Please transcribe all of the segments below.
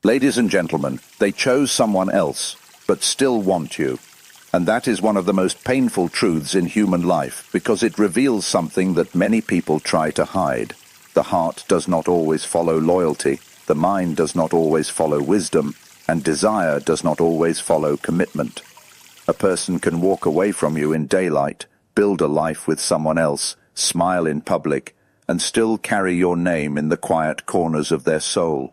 Ladies and gentlemen, they chose someone else, but still want you. And that is one of the most painful truths in human life, because it reveals something that many people try to hide. The heart does not always follow loyalty, the mind does not always follow wisdom, and desire does not always follow commitment. A person can walk away from you in daylight, build a life with someone else, smile in public, and still carry your name in the quiet corners of their soul.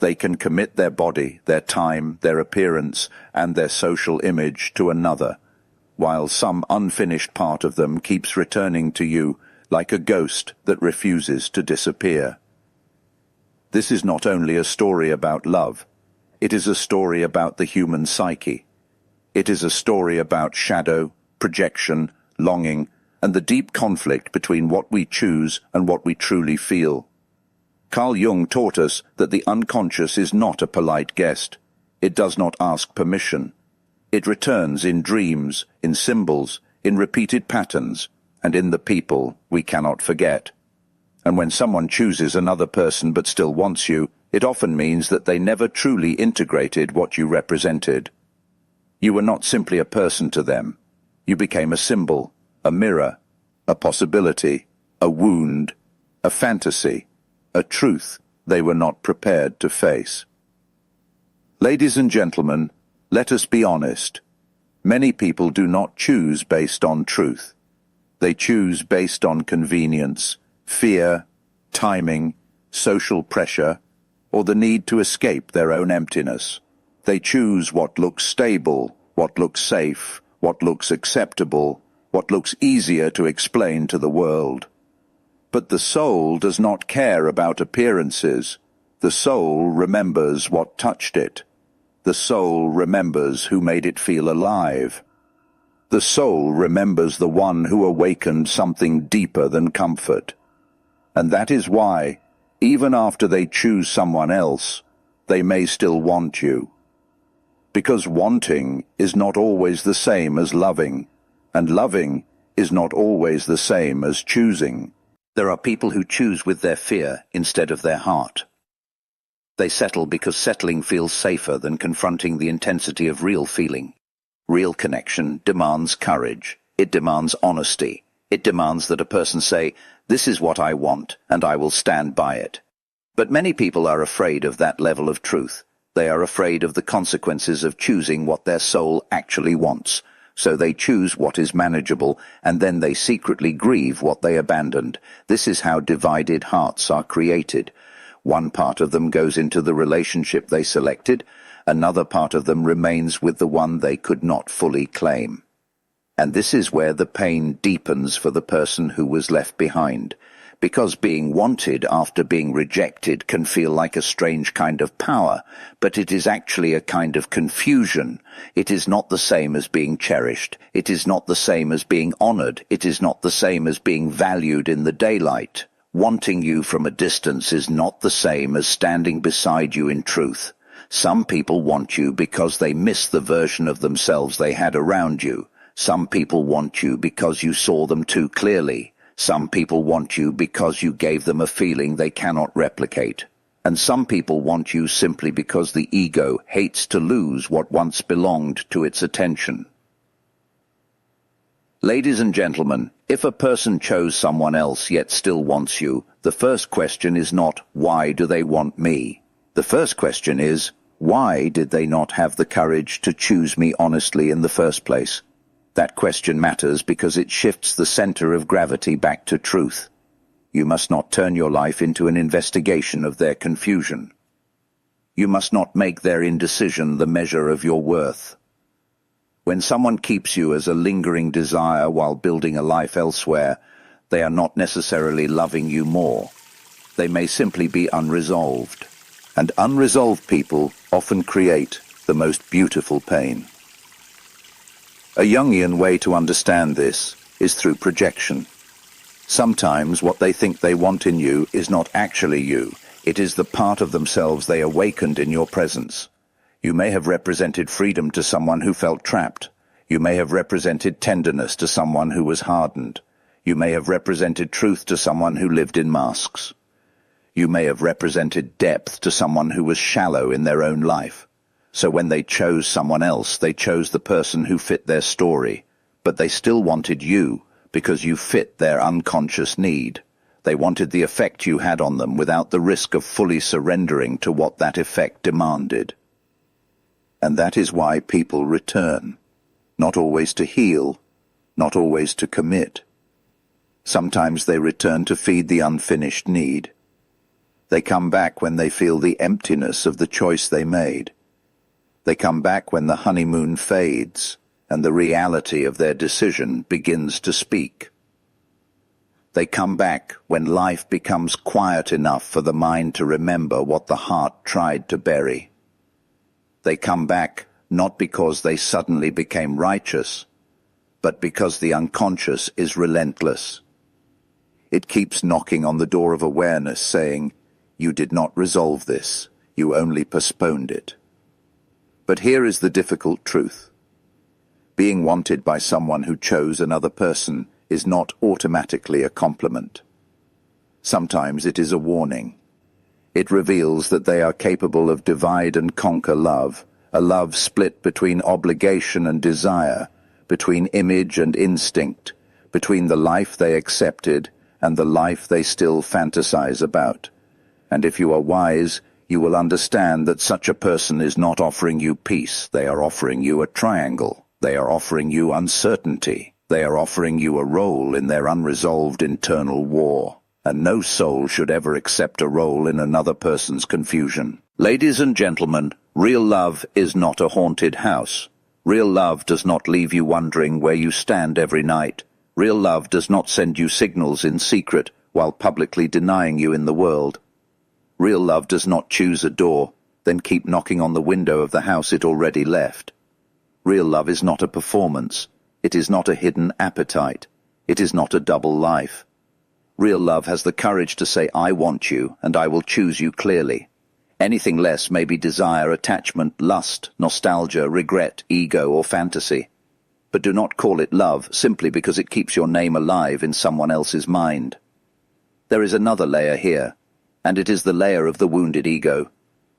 They can commit their body, their time, their appearance, and their social image to another, while some unfinished part of them keeps returning to you like a ghost that refuses to disappear. This is not only a story about love, it is a story about the human psyche. It is a story about shadow, projection, longing, and the deep conflict between what we choose and what we truly feel. Carl Jung taught us that the unconscious is not a polite guest. It does not ask permission. It returns in dreams, in symbols, in repeated patterns, and in the people we cannot forget. And when someone chooses another person but still wants you, it often means that they never truly integrated what you represented. You were not simply a person to them. You became a symbol, a mirror, a possibility, a wound, a fantasy, a truth they were not prepared to face. Ladies and gentlemen, let us be honest. Many people do not choose based on truth. They choose based on convenience, fear, timing, social pressure, or the need to escape their own emptiness. They choose what looks stable, what looks safe, what looks acceptable, what looks easier to explain to the world. But the soul does not care about appearances. The soul remembers what touched it. The soul remembers who made it feel alive. The soul remembers the one who awakened something deeper than comfort. And that is why, even after they choose someone else, they may still want you. Because wanting is not always the same as loving, and loving is not always the same as choosing. There are people who choose with their fear instead of their heart. They settle because settling feels safer than confronting the intensity of real feeling. Real connection demands courage. It demands honesty. It demands that a person say, "This is what I want, and I will stand by it." But many people are afraid of that level of truth. They are afraid of the consequences of choosing what their soul actually wants. So they choose what is manageable, and then they secretly grieve what they abandoned. This is how divided hearts are created. One part of them goes into the relationship they selected, another part of them remains with the one they could not fully claim. And this is where the pain deepens for the person who was left behind. Because being wanted after being rejected can feel like a strange kind of power, but it is actually a kind of confusion. It is not the same as being cherished. It is not the same as being honored. It is not the same as being valued in the daylight. Wanting you from a distance is not the same as standing beside you in truth. Some people want you because they miss the version of themselves they had around you. Some people want you because you saw them too clearly. Some people want you because you gave them a feeling they cannot replicate. And some people want you simply because the ego hates to lose what once belonged to its attention. Ladies and gentlemen, if a person chose someone else yet still wants you, the first question is not, why do they want me? The first question is, why did they not have the courage to choose me honestly in the first place? That question matters because it shifts the center of gravity back to truth. You must not turn your life into an investigation of their confusion. You must not make their indecision the measure of your worth. When someone keeps you as a lingering desire while building a life elsewhere, they are not necessarily loving you more. They may simply be unresolved. And unresolved people often create the most beautiful pain. A Jungian way to understand this is through projection. Sometimes what they think they want in you is not actually you. It is the part of themselves they awakened in your presence. You may have represented freedom to someone who felt trapped. You may have represented tenderness to someone who was hardened. You may have represented truth to someone who lived in masks. You may have represented depth to someone who was shallow in their own life. So when they chose someone else, they chose the person who fit their story, but they still wanted you because you fit their unconscious need. They wanted the effect you had on them without the risk of fully surrendering to what that effect demanded. And that is why people return. Not always to heal, not always to commit. Sometimes they return to feed the unfinished need. They come back when they feel the emptiness of the choice they made. They come back when the honeymoon fades and the reality of their decision begins to speak. They come back when life becomes quiet enough for the mind to remember what the heart tried to bury. They come back not because they suddenly became righteous, but because the unconscious is relentless. It keeps knocking on the door of awareness saying, "You did not resolve this, you only postponed it." But here is the difficult truth. Being wanted by someone who chose another person is not automatically a compliment. Sometimes it is a warning. It reveals that they are capable of divide and conquer love, a love split between obligation and desire, between image and instinct, between the life they accepted and the life they still fantasize about. And if you are wise, you will understand that such a person is not offering you peace. They are offering you a triangle. They are offering you uncertainty. They are offering you a role in their unresolved internal war. And no soul should ever accept a role in another person's confusion. Ladies and gentlemen, real love is not a haunted house. Real love does not leave you wondering where you stand every night. Real love does not send you signals in secret while publicly denying you in the world. Real love does not choose a door, then keep knocking on the window of the house it already left. Real love is not a performance. It is not a hidden appetite. It is not a double life. Real love has the courage to say, "I want you, and I will choose you clearly." Anything less may be desire, attachment, lust, nostalgia, regret, ego, or fantasy. But do not call it love simply because it keeps your name alive in someone else's mind. There is another layer here, and it is the layer of the wounded ego.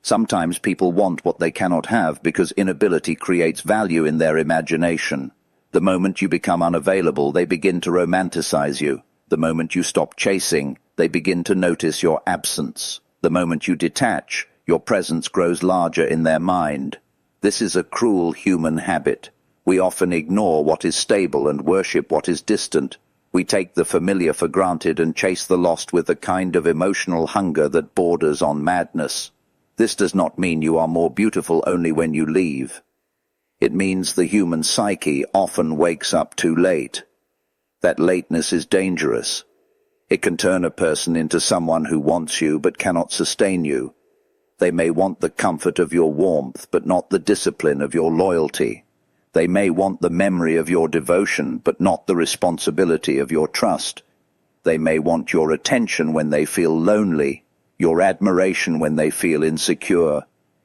Sometimes people want what they cannot have because inability creates value in their imagination. The moment you become unavailable, they begin to romanticize you. The moment you stop chasing, they begin to notice your absence. The moment you detach, your presence grows larger in their mind. This is a cruel human habit. We often ignore what is stable and worship what is distant. We take the familiar for granted and chase the lost with a kind of emotional hunger that borders on madness. This does not mean you are more beautiful only when you leave. It means the human psyche often wakes up too late. That lateness is dangerous. It can turn a person into someone who wants you but cannot sustain you. They may want the comfort of your warmth but not the discipline of your loyalty. They may want the memory of your devotion but not the responsibility of your trust. They may want your attention when they feel lonely, your admiration when they feel insecure,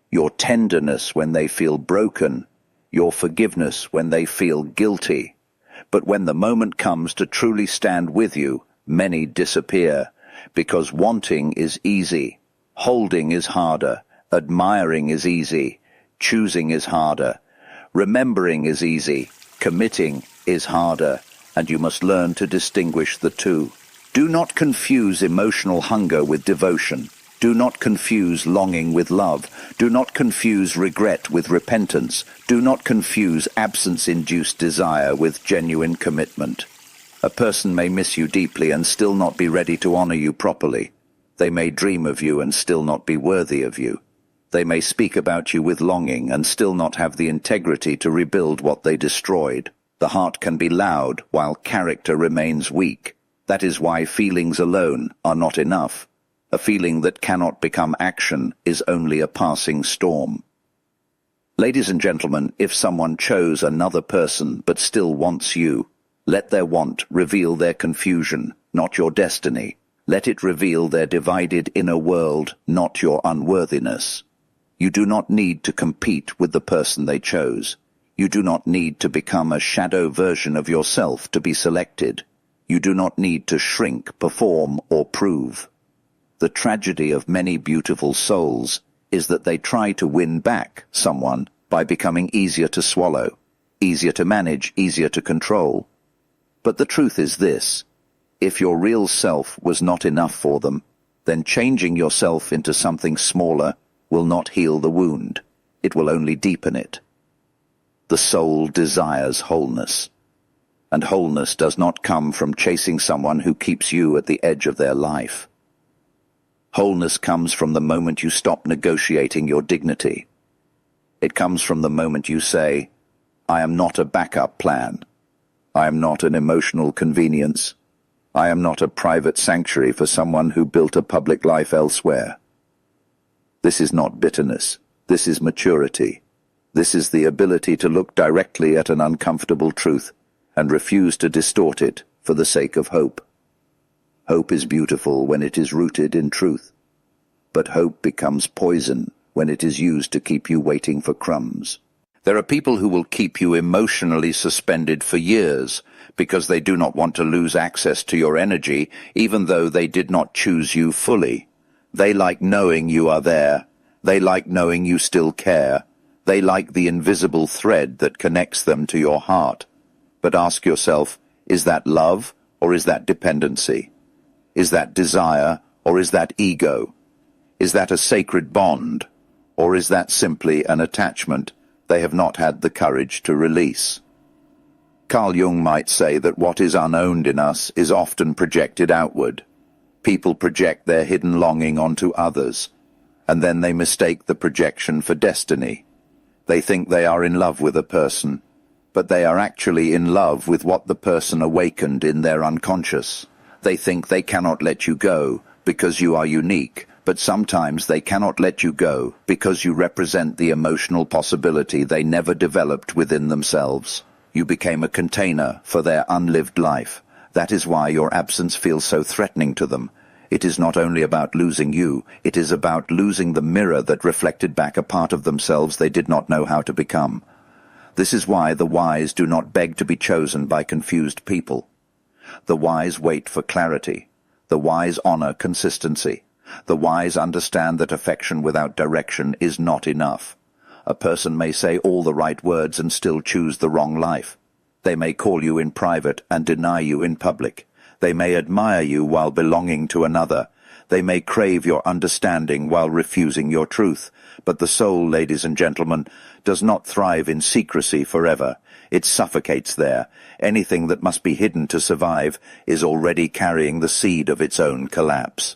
your tenderness when they feel broken, your forgiveness when they feel guilty. But when the moment comes to truly stand with you, many disappear, because wanting is easy, holding is harder, admiring is easy, choosing is harder, remembering is easy, committing is harder, and you must learn to distinguish the two. Do not confuse emotional hunger with devotion. Do not confuse longing with love. Do not confuse regret with repentance. Do not confuse absence-induced desire with genuine commitment. A person may miss you deeply and still not be ready to honor you properly. They may dream of you and still not be worthy of you. They may speak about you with longing and still not have the integrity to rebuild what they destroyed. The heart can be loud while character remains weak. That is why feelings alone are not enough. A feeling that cannot become action is only a passing storm. Ladies and gentlemen, if someone chose another person but still wants you, let their want reveal their confusion, not your destiny. Let it reveal their divided inner world, not your unworthiness. You do not need to compete with the person they chose. You do not need to become a shadow version of yourself to be selected. You do not need to shrink, perform, or prove. The tragedy of many beautiful souls is that they try to win back someone by becoming easier to swallow, easier to manage, easier to control. But the truth is this: if your real self was not enough for them, then changing yourself into something smaller will not heal the wound. It will only deepen it. The soul desires wholeness, and wholeness does not come from chasing someone who keeps you at the edge of their life. Wholeness comes from the moment you stop negotiating your dignity. It comes from the moment you say, "I am not a backup plan. I am not an emotional convenience. I am not a private sanctuary for someone who built a public life elsewhere." This is not bitterness. This is maturity. This is the ability to look directly at an uncomfortable truth and refuse to distort it for the sake of hope. Hope is beautiful when it is rooted in truth, but hope becomes poison when it is used to keep you waiting for crumbs. There are people who will keep you emotionally suspended for years because they do not want to lose access to your energy, even though they did not choose you fully. They like knowing you are there. They like knowing you still care. They like the invisible thread that connects them to your heart. But ask yourself, is that love or is that dependency? Is that desire or is that ego? Is that a sacred bond or is that simply an attachment they have not had the courage to release? Carl Jung might say that what is unowned in us is often projected outward. People project their hidden longing onto others, and then they mistake the projection for destiny. They think they are in love with a person, but they are actually in love with what the person awakened in their unconscious. They think they cannot let you go because you are unique, but sometimes they cannot let you go because you represent the emotional possibility they never developed within themselves. You became a container for their unlived life. That is why your absence feels so threatening to them. It is not only about losing you, it is about losing the mirror that reflected back a part of themselves they did not know how to become. This is why the wise do not beg to be chosen by confused people. The wise wait for clarity. The wise honor consistency. The wise understand that affection without direction is not enough. A person may say all the right words and still choose the wrong life. They may call you in private and deny you in public. They may admire you while belonging to another. They may crave your understanding while refusing your truth. But the soul, ladies and gentlemen, does not thrive in secrecy forever. It suffocates there. Anything that must be hidden to survive is already carrying the seed of its own collapse.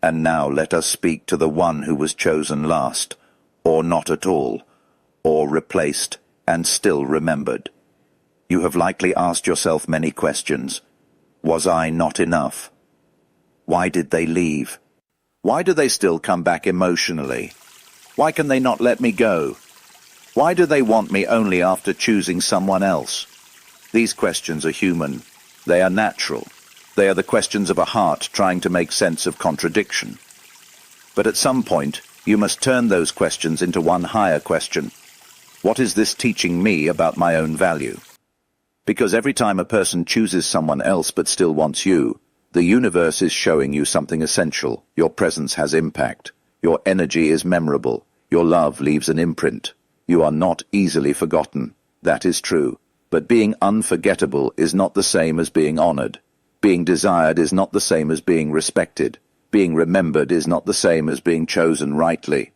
And now let us speak to the one who was chosen last, or not at all, or replaced and still remembered. You have likely asked yourself many questions. Was I not enough? Why did they leave? Why do they still come back emotionally? Why can they not let me go? Why do they want me only after choosing someone else? These questions are human. They are natural. They are the questions of a heart trying to make sense of contradiction. But at some point, you must turn those questions into one higher question. What is this teaching me about my own value? Because every time a person chooses someone else but still wants you, the universe is showing you something essential. Your presence has impact. Your energy is memorable. Your love leaves an imprint. You are not easily forgotten. That is true. But being unforgettable is not the same as being honored. Being desired is not the same as being respected. Being remembered is not the same as being chosen rightly.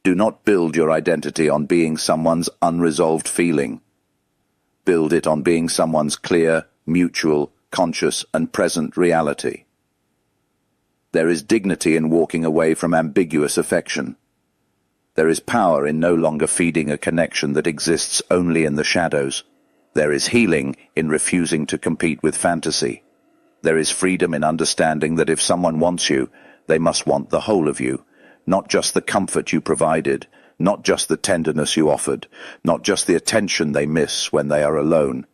Do not build your identity on being someone's unresolved feeling. Build it on being someone's clear, mutual, conscious and present reality. There is dignity in walking away from ambiguous affection. There is power in no longer feeding a connection that exists only in the shadows. There is healing in refusing to compete with fantasy. There is freedom in understanding that if someone wants you, they must want the whole of you, not just the comfort you provided, not just the tenderness you offered, not just the attention they miss when they are alone.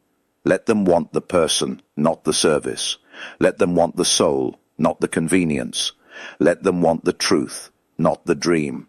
Let them want the person, not the service. Let them want the soul, not the convenience. Let them want the truth, not the dream.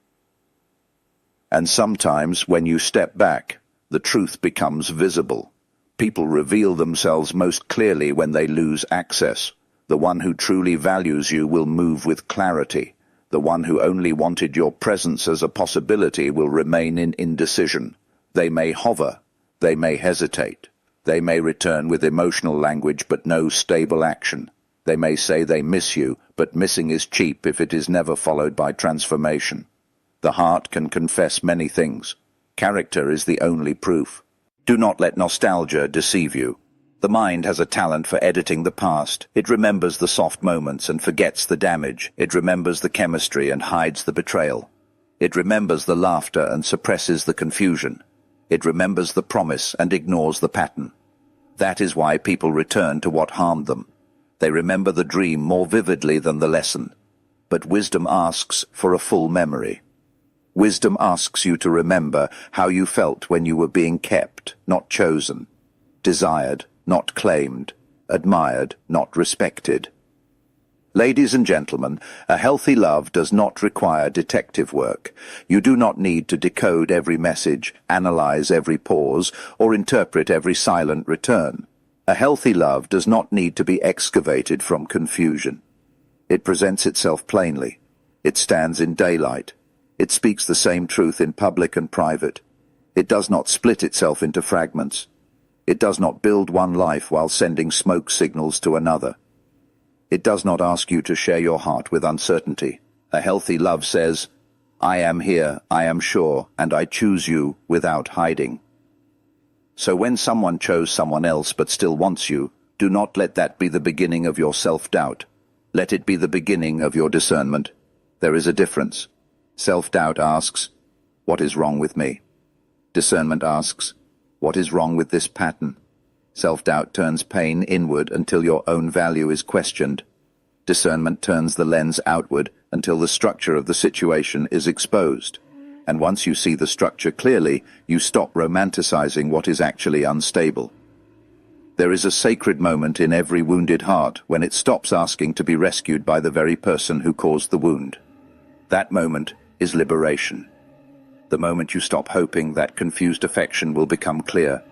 And sometimes, when you step back, the truth becomes visible. People reveal themselves most clearly when they lose access. The one who truly values you will move with clarity. The one who only wanted your presence as a possibility will remain in indecision. They may hover. They may hesitate. They may return with emotional language but no stable action. They may say they miss you, but missing is cheap if it is never followed by transformation. The heart can confess many things. Character is the only proof. Do not let nostalgia deceive you. The mind has a talent for editing the past. It remembers the soft moments and forgets the damage. It remembers the chemistry and hides the betrayal. It remembers the laughter and suppresses the confusion. It remembers the promise and ignores the pattern. That is why people return to what harmed them. They remember the dream more vividly than the lesson. But wisdom asks for a full memory. Wisdom asks you to remember how you felt when you were being kept, not chosen, desired, not claimed, admired, not respected. Ladies and gentlemen, a healthy love does not require detective work. You do not need to decode every message, analyze every pause, or interpret every silent return. A healthy love does not need to be excavated from confusion. It presents itself plainly. It stands in daylight. It speaks the same truth in public and private. It does not split itself into fragments. It does not build one life while sending smoke signals to another. It does not ask you to share your heart with uncertainty. A healthy love says, I am here, I am sure, and I choose you without hiding. So when someone chose someone else but still wants you, do not let that be the beginning of your self-doubt. Let it be the beginning of your discernment. There is a difference. Self-doubt asks, what is wrong with me? Discernment asks, what is wrong with this pattern? Self-doubt turns pain inward until your own value is questioned. Discernment turns the lens outward until the structure of the situation is exposed. And once you see the structure clearly, you stop romanticizing what is actually unstable. There is a sacred moment in every wounded heart when it stops asking to be rescued by the very person who caused the wound. That moment is liberation. The moment you stop hoping that confused affection will become clear.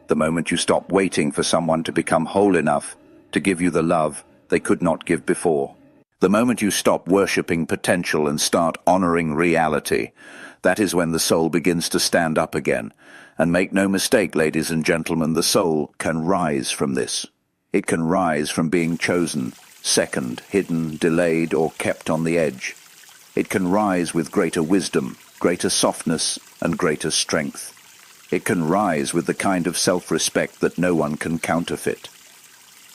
The moment you stop waiting for someone to become whole enough to give you the love they could not give before. The moment you stop worshipping potential and start honoring reality. That is when the soul begins to stand up again. And make no mistake, ladies and gentlemen, the soul can rise from this. It can rise from being chosen, second, hidden, delayed, or kept on the edge. It can rise with greater wisdom, greater softness, and greater strength. It can rise with the kind of self-respect that no one can counterfeit.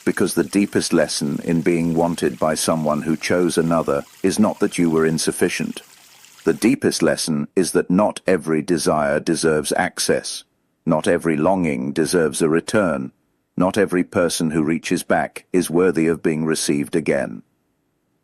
Because the deepest lesson in being wanted by someone who chose another is not that you were insufficient. The deepest lesson is that not every desire deserves access. Not every longing deserves a return. Not every person who reaches back is worthy of being received again.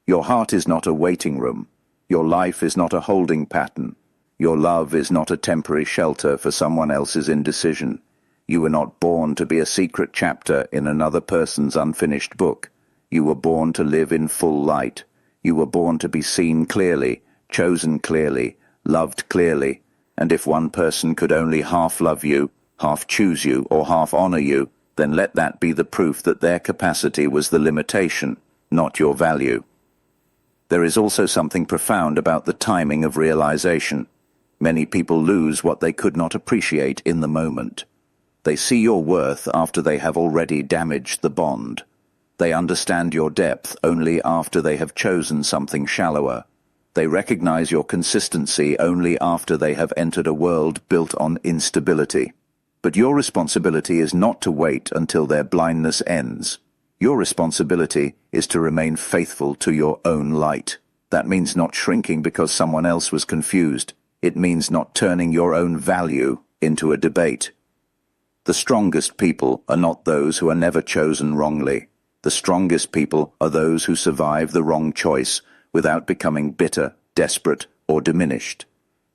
Your heart is not a waiting room. Your life is not a holding pattern. Your love is not a temporary shelter for someone else's indecision. You were not born to be a secret chapter in another person's unfinished book. You were born to live in full light. You were born to be seen clearly, chosen clearly, loved clearly. And if one person could only half love you, half choose you, or half honor you, then let that be the proof that their capacity was the limitation, not your value. There is also something profound about the timing of realization. Many people lose what they could not appreciate in the moment. They see your worth after they have already damaged the bond. They understand your depth only after they have chosen something shallower. They recognize your consistency only after they have entered a world built on instability. But your responsibility is not to wait until their blindness ends. Your responsibility is to remain faithful to your own light. That means not shrinking because someone else was confused. It means not turning your own value into a debate. The strongest people are not those who are never chosen wrongly. The strongest people are those who survive the wrong choice without becoming bitter, desperate, or diminished.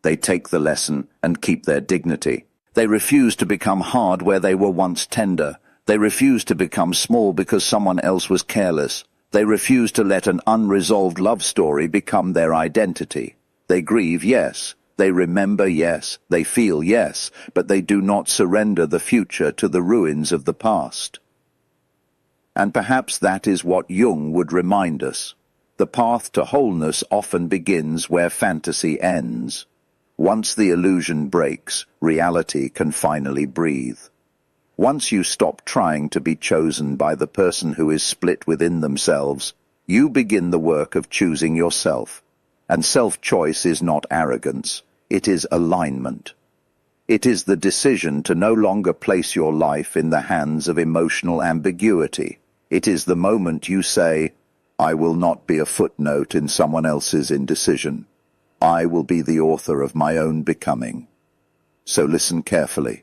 They take the lesson and keep their dignity. They refuse to become hard where they were once tender. They refuse to become small because someone else was careless. They refuse to let an unresolved love story become their identity. They grieve, yes. They remember, yes. They feel, yes. But they do not surrender the future to the ruins of the past. And perhaps that is what Jung would remind us. The path to wholeness often begins where fantasy ends. Once the illusion breaks, reality can finally breathe. Once you stop trying to be chosen by the person who is split within themselves, you begin the work of choosing yourself. And self-choice is not arrogance, it is alignment. It is the decision to no longer place your life in the hands of emotional ambiguity. It is the moment you say, I will not be a footnote in someone else's indecision. I will be the author of my own becoming. So listen carefully.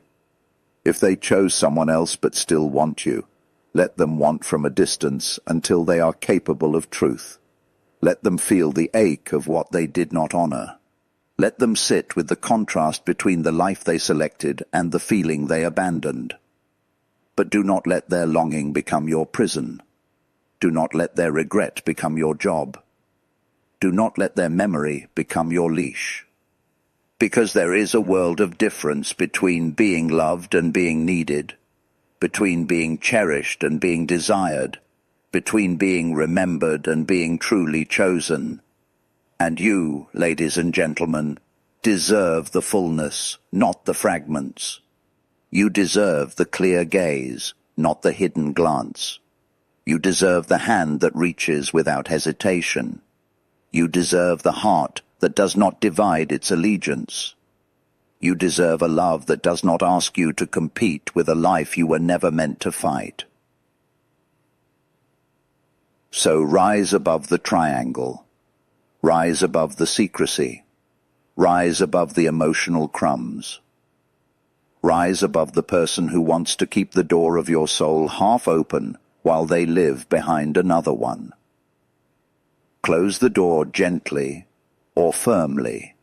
If they chose someone else but still want you, let them want from a distance until they are capable of truth. Let them feel the ache of what they did not honor. Let them sit with the contrast between the life they selected and the feeling they abandoned. But do not let their longing become your prison. Do not let their regret become your job. Do not let their memory become your leash. Because there is a world of difference between being loved and being needed, between being cherished and being desired, between being remembered and being truly chosen. And you, ladies and gentlemen, deserve the fullness, not the fragments. You deserve the clear gaze, not the hidden glance. You deserve the hand that reaches without hesitation. You deserve the heart that does not divide its allegiance. You deserve a love that does not ask you to compete with a life you were never meant to fight. So rise above the triangle. Rise above the secrecy. Rise above the emotional crumbs. Rise above the person who wants to keep the door of your soul half open while they live behind another one. Close the door gently or firmly,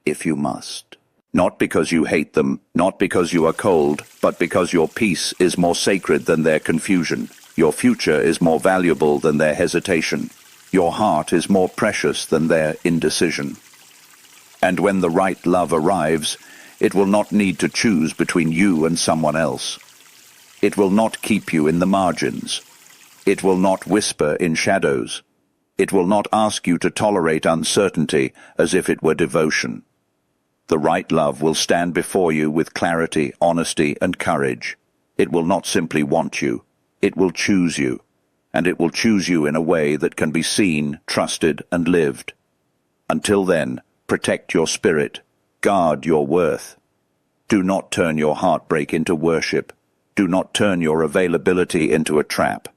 if you must. Not because you hate them, not because you are cold, but because your peace is more sacred than their confusion. Your future is more valuable than their hesitation. Your heart is more precious than their indecision. And when the right love arrives, it will not need to choose between you and someone else. It will not keep you in the margins. It will not whisper in shadows. It will not ask you to tolerate uncertainty as if it were devotion. The right love will stand before you with clarity, honesty, and courage. It will not simply want you. It will choose you. And it will choose you in a way that can be seen, trusted, and lived. Until then, protect your spirit. Guard your worth. Do not turn your heartbreak into worship. Do not turn your availability into a trap.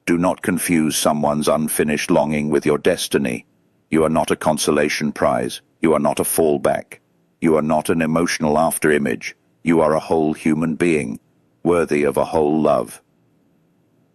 Do not confuse someone's unfinished longing with your destiny. You are not a consolation prize. You are not a fallback. You are not an emotional afterimage. You are a whole human being, worthy of a whole love.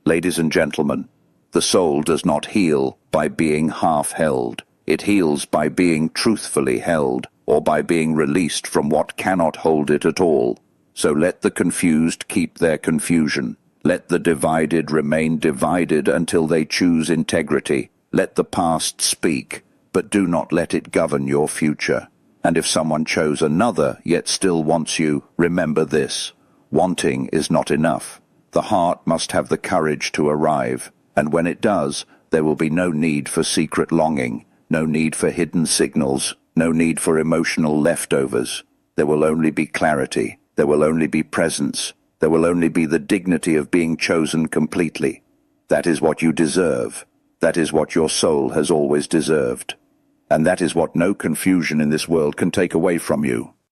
Ladies and gentlemen, the soul does not heal by being half-held. It heals by being truthfully held, or by being released from what cannot hold it at all. So let the confused keep their confusion. Let the divided remain divided until they choose integrity. Let the past speak, but do not let it govern your future. And if someone chose another yet still wants you, remember this: wanting is not enough. The heart must have the courage to arrive, and when it does, there will be no need for secret longing, no need for hidden signals, no need for emotional leftovers. There will only be clarity. There will only be presence. There will only be the dignity of being chosen completely. That is what you deserve. That is what your soul has always deserved. And that is what no confusion in this world can take away from you.